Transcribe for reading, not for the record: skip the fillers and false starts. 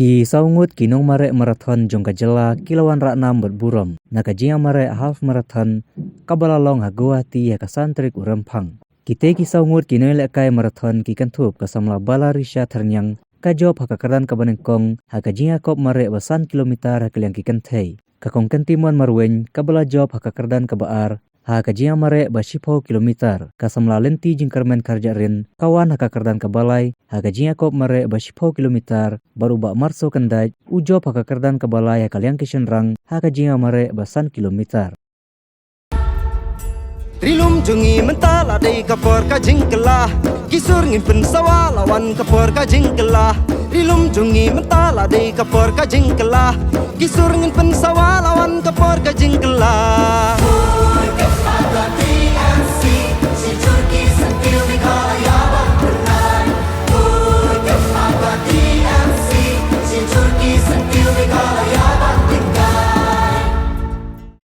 Ki saungut kinong mare marathon jong kajela kilawan raknam berburam. Nakajia mare half marathon kabalalong haguati ya kasantrik urempang. Kite ki saungut kinong lekai marathon ki kantup kasamla bala risha ternyang kajob hakakaran kabanengkong hakajia kop mare basan kilometer hakaliang ki kantei. Kakong kantimuan marwen kabala job hakakardan kabaar hakajia mare basipo kilometer kasamla lenti jingkarmen karjarin kawan hakakardan kabalai hakajia kop mare basipo kilometer baru bak marso kandaj ujob hakakardan kabalai hakaliang kisenrang hakajia mare basan kilometer. Rilum jungi mentala dei kapor ka jingkelah kisur ngin pensawa lawan kapor ka jingkelah rilum jungi mentala dei kapor ka jingkelah kisur ngin pensawa lawan kapor ka jingkelah